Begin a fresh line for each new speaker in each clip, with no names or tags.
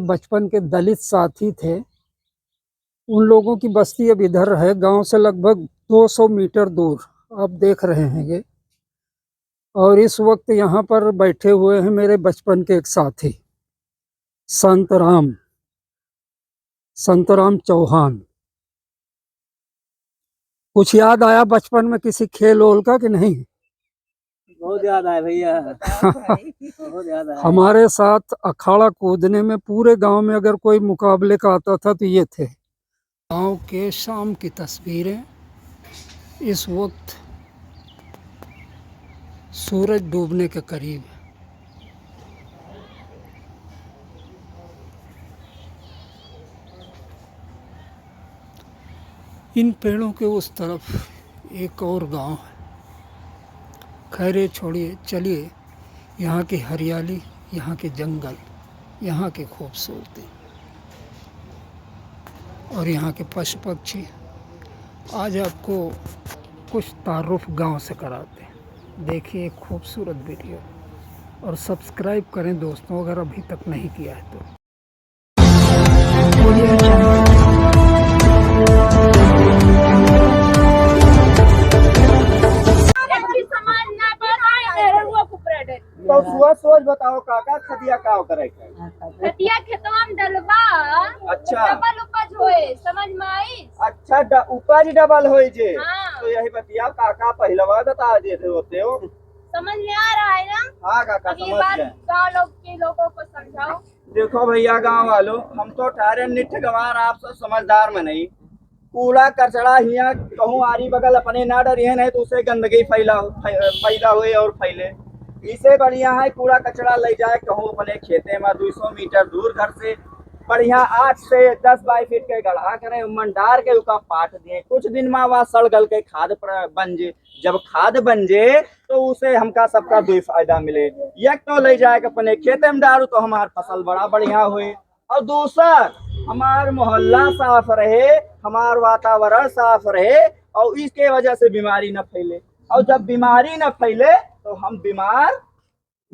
बचपन के दलित साथी थे, उन लोगों की बस्ती अब इधर है, गांव से लगभग 200 मीटर दूर आप देख रहे हैं ये। और इस वक्त यहाँ पर बैठे हुए हैं मेरे बचपन के एक साथी संतराम चौहान। कुछ याद आया बचपन में किसी खेल ओल का कि नहीं?
बहुत याद आया भैया। बहुत याद आया।
हमारे साथ अखाड़ा कूदने में पूरे गांव में अगर कोई मुकाबले का आता था तो ये थे। गांव के शाम की तस्वीरें। इस वक्त सूरज डूबने के करीब है। इन पेड़ों के उस तरफ एक और गांव है। खैर छोड़िए, चलिए यहाँ की हरियाली, यहाँ के जंगल, यहाँ की खूबसूरती और यहाँ के पशु पक्षी, आज आपको कुछ तारुफ गांव से कराते हैं। देखिए एक खूबसूरत वीडियो और सब्सक्राइब करें दोस्तों अगर अभी तक नहीं किया है तो।
तो सोच बताओ काका खदिया का करे
खतिया खेतवा में डलबा।
अच्छा
डबल उपज होए, समझ में आई?
अच्छा उपज डबल होई जे।
हाँ।
तो यही बतिया काका पहलवा बता देते होते हो।
समझ में आ रहा है ना?
हाँ काका
अब ये
समझ
बात
गए।
गाँव लोग के लोगों को समझाओ।
देखो भैया गांव वालों, हम तो ठहरे निठ गंवार, आप सब समझदार में नहीं। कूड़ा कचड़ा हिया कहूँ आरी बगल अपने ना डरिए, नहीं तो उसे गंदगी पैदा हुए और फैले। इसे बढ़िया है कूड़ा कचड़ा ले जाए कहूँ अपने खेते में 200 मीटर दूर घर से, बढ़िया 8 से 10 बाई फीट के गड्ढा करें, मंडार के उका पाट दिए। कुछ दिन में वह सड़ गल के खाद बन जे। जब खाद बन जे तो उसे हमका सबका दो फायदा मिले। एक तो ले जाए अपने खेते में डालू तो हमार फसल बड़ा बढ़िया हुए, और दूसर हमार मोहल्ला साफ रहे, हमार वातावरण साफ रहे, और इसके वजह से बीमारी न फैले। और जब बीमारी न फैले तो हम बीमार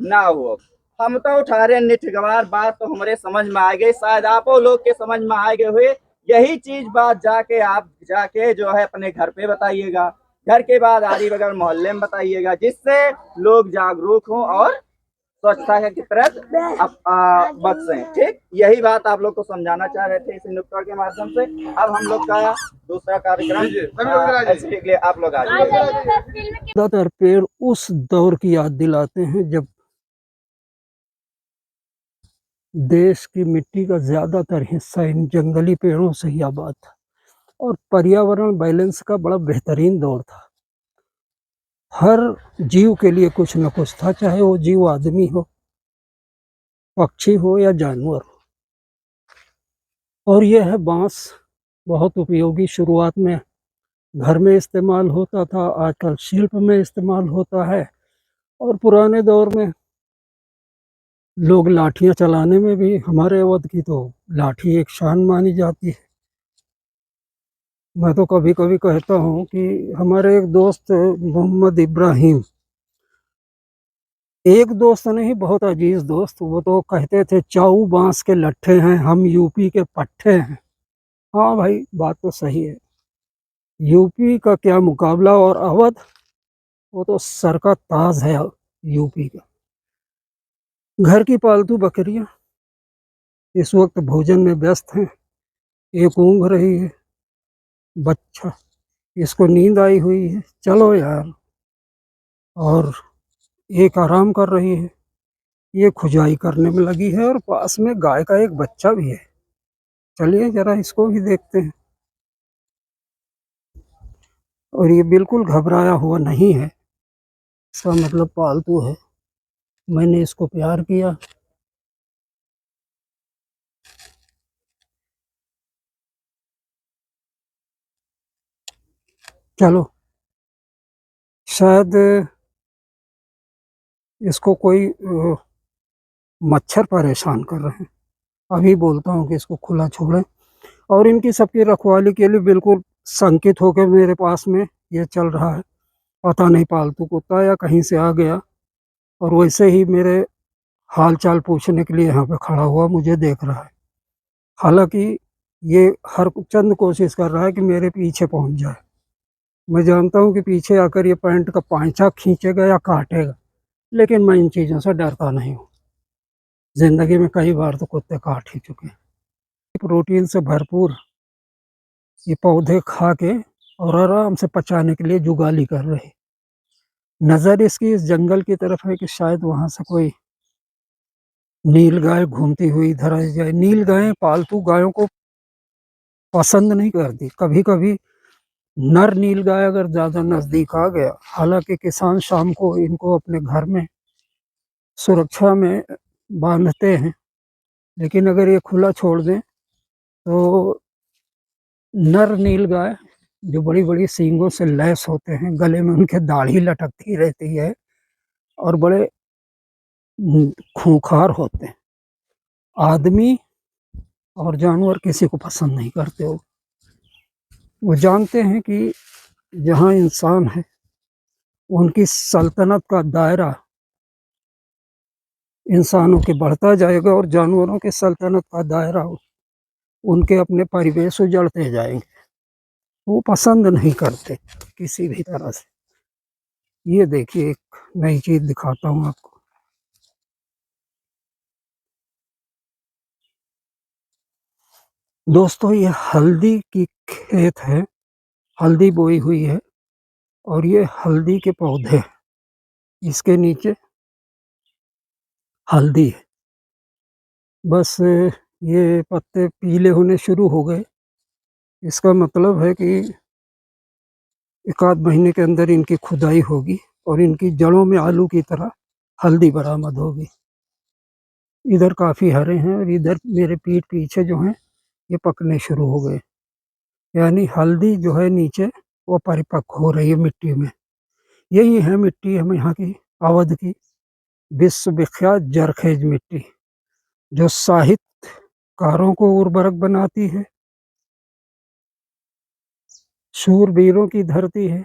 ना हो। हम तो उठारे निठ गवार, बात तो हमारे समझ में आ गई, शायद आपो लोग के समझ में आ गए हुए। यही चीज बात जाके आप जाके जो है अपने घर पे बताइएगा, घर के बाद आरी बगल मोहल्ले में बताइएगा, जिससे लोग जागरूक हों और स्वच्छता की तरफ बख्शें। ठीक, यही बात आप लोग को समझाना चाह रहे थे इस नुक्कड़ के माध्यम से। अब हम लोग का दूसरा कार्यक्रम ऐसे के लिए आप लोग आ जाइए।
ज्यादातर पेड़ उस दौर की याद दिलाते हैं जब देश की मिट्टी का ज्यादातर हिस्सा इन जंगली पेड़ों से ही आबाद था और पर्यावरण बैलेंस का बड़ा बेहतरीन दौर था। हर जीव के लिए कुछ न कुछ था, चाहे वो जीव आदमी हो, पक्षी हो या जानवर हो। और यह है बांस, बहुत उपयोगी। शुरुआत में घर में इस्तेमाल होता था, आजकल शिल्प में इस्तेमाल होता है, और पुराने दौर में लोग लाठियां चलाने में भी, हमारे अवध की तो लाठी एक शान मानी जाती है। मैं तो कभी कभी कहता हूँ कि हमारे एक दोस्त मोहम्मद इब्राहिम, एक दोस्त नहीं बहुत अजीज दोस्त, वो तो कहते थे चाऊ बांस के लट्ठे हैं, हम यूपी के पट्टे हैं। हाँ भाई, बात तो सही है। यूपी का क्या मुकाबला, और अवध वो तो सर का ताज है यूपी का। घर की पालतू बकरियां इस वक्त भोजन में व्यस्त हैं। एक ऊँघ रही है, बच्चा इसको नींद आई हुई है, चलो यार। और एक आराम कर रही है, ये खुजाई करने में लगी है, और पास में गाय का एक बच्चा भी है। चलिए जरा इसको भी देखते हैं। और ये बिल्कुल घबराया हुआ नहीं है, इसका मतलब पालतू है, मैंने इसको प्यार किया। चलो, शायद इसको कोई मच्छर परेशान कर रहे हैं। अभी बोलता हूँ कि इसको खुला छोड़ें। और इनकी सबकी रखवाली के लिए बिल्कुल संकित होकर मेरे पास में ये चल रहा है। पता नहीं पालतू कुत्ता या कहीं से आ गया, और वैसे ही मेरे हाल चाल पूछने के लिए यहाँ पे खड़ा हुआ मुझे देख रहा है। हालांकि ये हर चंद कोशिश कर रहा है कि मेरे पीछे पहुंच जाए। मैं जानता हूं कि पीछे आकर ये पैंट का पांचा खींचेगा या काटेगा, लेकिन मैं इन चीज़ों से डरता नहीं हूँ। ज़िंदगी में कई बार तो कुत्ते काट ही चुके हैं। प्रोटीन से भरपूर ये पौधे खा के और आराम से पचाने के लिए जुगाली कर रहे। नज़र इसकी इस जंगल की तरफ है कि शायद वहाँ से कोई नीलगाय घूमती हुई इधर आ जाए। नीलगायें पालतू गायों को पसंद नहीं करती। कभी-कभी नर नीलगाय अगर ज़्यादा नज़दीक आ गया, हालांकि किसान शाम को इनको अपने घर में सुरक्षा में बांधते हैं, लेकिन अगर ये खुला छोड़ दें तो नर नीलगाय जो बड़ी-बड़ी सींगों से लैस होते हैं, गले में उनके दाढ़ी लटकती रहती है और बड़े खूंखार होते हैं। आदमी और जानवर किसी को पसंद नहीं करते हो। वो जानते हैं कि जहाँ इंसान है, उनकी सल्तनत का दायरा इंसानों के बढ़ता जाएगा और जानवरों की सल्तनत का दायरा उनके अपने परिवेश उजड़ते जाएंगे। वो पसंद नहीं करते किसी भी तरह से। ये देखिए एक नई चीज दिखाता हूँ आपको। दोस्तों ये हल्दी की खेत है, हल्दी बोई हुई है और ये हल्दी के पौधे, इसके नीचे हल्दी है। बस ये पत्ते पीले होने शुरू हो गए, इसका मतलब है कि एक आध महीने के अंदर इनकी खुदाई होगी और इनकी जड़ों में आलू की तरह हल्दी बरामद होगी। इधर काफ़ी हरे हैं और इधर मेरे पीठ पीछे जो हैं ये पकने शुरू हो गए, यानी हल्दी जो है नीचे वो परिपक्व हो रही है मिट्टी में। यही है मिट्टी हम यहाँ की अवध की विश्व विख्यात जरखेज मिट्टी, जो साहित्यकारों को उर्वरक बनाती है, शूरवीरों की धरती है,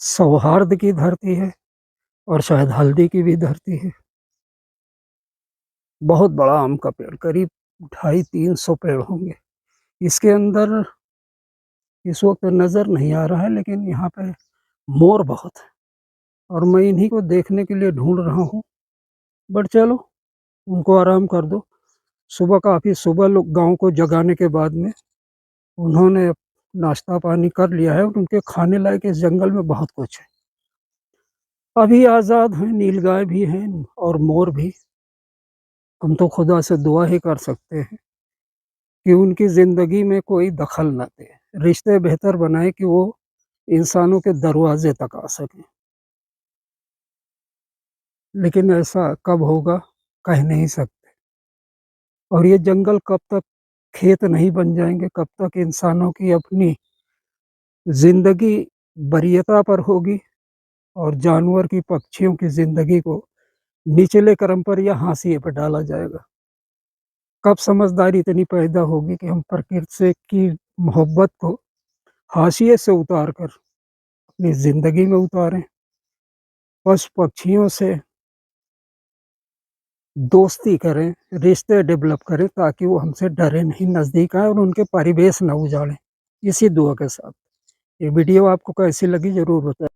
सौहार्द की धरती है और शायद हल्दी की भी धरती है। बहुत बड़ा आम का पेड़, करीब 250-300 पेड़ होंगे। इसके अंदर इस वक्त नज़र नहीं आ रहा है, लेकिन यहाँ पे मोर बहुत है और मैं इन्हीं को देखने के लिए ढूंढ रहा हूँ। बट चलो उनको आराम कर दो। सुबह काफ़ी सुबह लोग गांव को जगाने के बाद में उन्होंने नाश्ता पानी कर लिया है और उनके खाने लायक इस जंगल में बहुत कुछ है। अभी आज़ाद हैं, नीलगाय भी हैं और मोर भी। हम तो खुदा से दुआ ही कर सकते हैं कि उनकी ज़िंदगी में कोई दखल न दे, रिश्ते बेहतर बनाए कि वो इंसानों के दरवाजे तक आ सकें। लेकिन ऐसा कब होगा कह नहीं सकते। और ये जंगल कब तक खेत नहीं बन जाएंगे, कब तक इंसानों की अपनी ज़िंदगी वरीयता पर होगी और जानवर की, पक्षियों की ज़िंदगी को निचले क्रम पर या हाशिए पर डाला जाएगा। कब समझदारी इतनी पैदा होगी कि हम प्रकृति से की मोहब्बत को हाशिए से उतार कर अपनी ज़िंदगी में उतारें, पशु पक्षियों से दोस्ती करें, रिश्ते डेवलप करें ताकि वो हमसे डरे नहीं, नज़दीक आएँ और उनके परिवेश ना उजाड़ें। इसी दुआ के साथ ये वीडियो आपको कैसी लगी ज़रूर बताएँ।